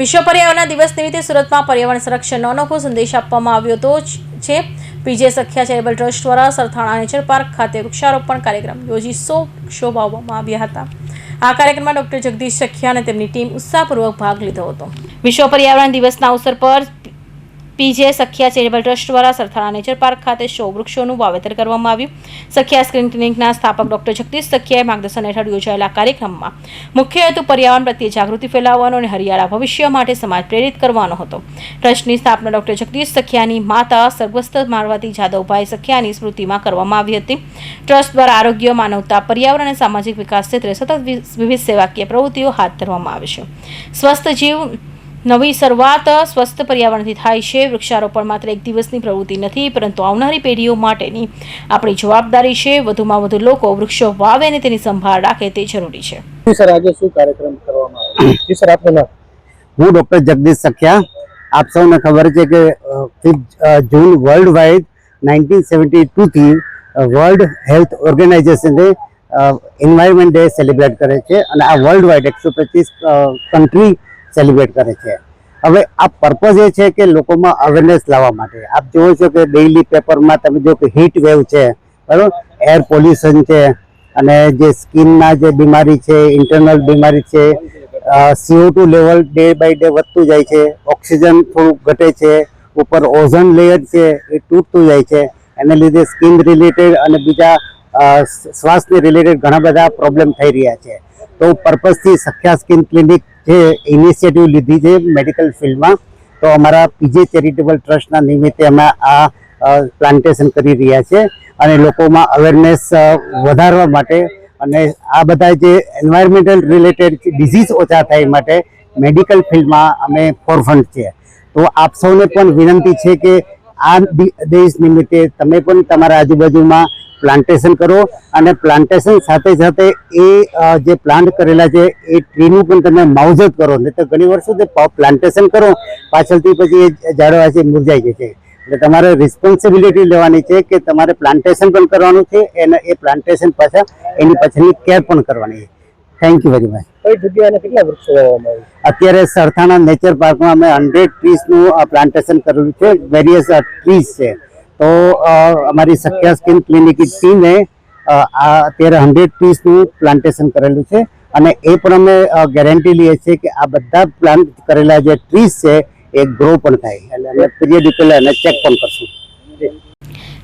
વિશ્વ પર્યાવરણ દિવસ નિમિત્તે સુરતમાં પર્યાવરણ સંરક્ષણનો અનોખો સંદેશ આપવામાં આવ્યો હતો છે. પીજે સખ્યા ચેરિટેબલ ટ્રસ્ટ દ્વારા સરથાણા નેચર પાર્ક ખાતે વૃક્ષારોપણ કાર્યક્રમ યોજી 100 વૃક્ષો વાવવામાં આવ્યા હતા. આ કાર્યક્રમમાં ડોક્ટર જગદીશ સખ્યા અને તેમની ટીમ ઉત્સાહપૂર્વક ભાગ લીધો હતો. વિશ્વ પર્યાવરણ દિવસના અવસર પર પીજે સખ્યા ચેરિટેબલ ટ્રસ્ટ દ્વારા સરથાણા નેચર પાર્ક ખાતે 100 વૃક્ષોનું વાવેતર કરવામાં આવ્યું. સખ્યા સ્ક્રીન ક્લિનિકના સ્થાપક ડોક્ટર જગદીશ સખ્યાએ માર્ગદર્શન હેઠળ યોજાયેલા કાર્યક્રમમાં મુખ્ય હેતુ પર્યાવરણ પ્રત્યે જાગૃતિ ફેલાવવાનો અને હરિયાળા ભવિષ્ય માટે સમાજ પ્રેરિત કરવાનો હતો. ટ્રસ્ટની સ્થાપના ડોક્ટર જગદીશ સખ્યાની માતા સ્વર્ગસ્થ મારવાતી જાદવભાઈ સખ્યાની સ્મૃતિમાં કરવામાં આવી હતી. ટ્રસ્ટ દ્વારા આરોગ્ય, માનવતા, પર્યાવરણ અને સામાજિક વિકાસ ક્ષેત્રે સતત વિવિધ સેવાકીય પ્રવૃત્તિઓ હાથ ધરવામાં આવે છે. સ્વસ્થ જીવ નવી શરૂઆત સ્વસ્થ પર્યાવરણથી થાય છે. વૃક્ષારોપણ માત્ર એક દિવસની પ્રવૃત્તિ નથી, પરંતુ આવનારી પેઢીઓ માટેની આપણી જવાબદારી છે. વધુમાં વધુ લોકો વૃક્ષો વાવે અને તેની સંભાળ રાખે તે જરૂરી છે. સર, આજે શું કાર્યક્રમ કરવામાં આવ્યો? જી સર, આપનું નામ? હું ડોક્ટર જગદીશ સખ્યા. આપ સૌને ખબર છે કે 5 જૂન વર્લ્ડ વાઇડ 1972 થી World Health Organization Environment Day celebrate કરે છે અને આ વર્લ્ડ વાઇડ 125 કન્ટ્રી સેલિબ્રેટ કરે છે. હવે આ પર્પઝ એ છે કે લોકોમાં અવેરનેસ લાવવા માટે. આપ જુઓ છો કે ડેઇલી પેપરમાં તમે જો કે હીટ વેવ છે, બરાબર, એર પોલ્યુશન છે, અને જે સ્કિનના જે બીમારી છે, ઇન્ટરનલ બીમારી છે, CO2 level day by day વધતું જાય છે, ઓક્સિજન થોડુંક ઘટે છે, ઉપર ઓઝોન લેયર છે એ તૂટતું જાય છે. એને લીધે સ્કિન રિલેટેડ અને બીજા શ્વાસને રિલેટેડ ઘણા બધા પ્રોબ્લેમ થઈ રહ્યા છે. તો પર્પઝથી સખ્યા સ્કિન ક્લિનિક જે ઇનિશિયેટિવ લીધી છે મેડિકલ ફિલ્ડમાં, તો અમારા પીજે ચેરિટેબલ ટ્રસ્ટના નિમિત્તે અમે આ પ્લાન્ટેશન કરી રહ્યા છે અને લોકોમાં અવેરનેસ વધારવા માટે અને આ બધા જે એન્વાયરમેન્ટલ રિલેટેડ ડિઝીઝ ઓછા થાય માટે મેડિકલ ફિલ્ડમાં અમે ફોરફ્રન્ટ છે. તો આપ સૌને પણ વિનંતી છે કે આ દેશ નિમિત્તે તમે પણ તમારા આજુબાજુમાં પ્લાન્ટેશન કરો અને પ્લાન્ટેશન સાથે સાથે એ જે પ્લાન્ટ કરેલા છે એ ટ્રીનું પણ તમે માવજત કરો. નહીં તો ઘણી વર્ષ સુધી પ્લાન્ટેશન કરો, પાછળથી પછી એ ઝાડવા છે મુરઝાઈ જાય છે. એટલે તમારે રિસ્પોન્સિબિલિટી લેવાની છે કે તમારે પ્લાન્ટેશન પણ કરવાનું છે અને એ પ્લાન્ટેશન પાછળ એની પાછળની કેર પણ કરવાની છે. Thank you very much. કઈ જગ્યાએ કેટલા વૃક્ષો વાવવામાં આવ્યા? અત્યારે સરથાણા નેચર પાર્કમાં અમે 100 ટ્રીઝનું પ્લાન્ટેશન કરેલું છે. વેરિયસ ટ્રીઝ છે. તો અમારી સખ્યા સ્કિન ક્લિનિક ટીમે અત્યારે 100 ટ્રીઝનું પ્લાન્ટેશન કરેલું છે અને એ પણ અમે ગેરંટી લઈએ છીએ કે આ બધા પ્લાન્ટ કરેલા જે ટ્રીઝ છે એ ગ્રો પણ થાય. એટલે અમે પિરિયડિકલી એને ચેક પણ કરશું.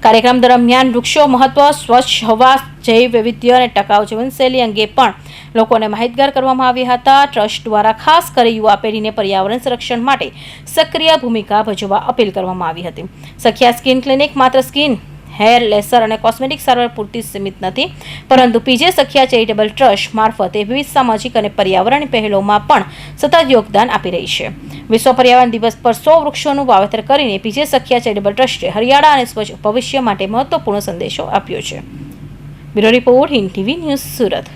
કાર્યક્રમ દરમિયાન વૃક્ષો મહત્વ, સ્વચ્છ હવા, જૈવ વૈવિધ્ય અને ટકાઉ જીવનશૈલી અંગે પણ લોકોને માહિતગાર કરવામાં આવ્યા હતા. ટ્રસ્ટ દ્વારા ખાસ કરી યુવા પેઢીને પર્યાવરણ સંરક્ષણ માટે સક્રિય ભૂમિકા ભજવવા અપીલ કરવામાં આવી હતી. સખ્યા સ્કિન ક્લિનિક માત્ર સ્કિન, હેર, લેસર અને કોસ્મેટિક સારવાર પૂરતી સીમિત નથી, પરંતુ પીજે સખ્યા ચેરિટેબલ ટ્રસ્ટ મારફતે વિવિધ સામાજિક અને પર્યાવરણની પહેલોમાં પણ સતત યોગદાન આપી રહી છે. વિશ્વ પર્યાવરણ દિવસ પર 100 વૃક્ષોનું વાવેતર કરીને પીજે સખ્યા ચેરિટેબલ ટ્રસ્ટે હરિયાળા અને સ્વચ્છ ભવિષ્ય માટે મહત્વપૂર્ણ સંદેશો આપ્યો છે. Bureau report, Hind TV news, Surat.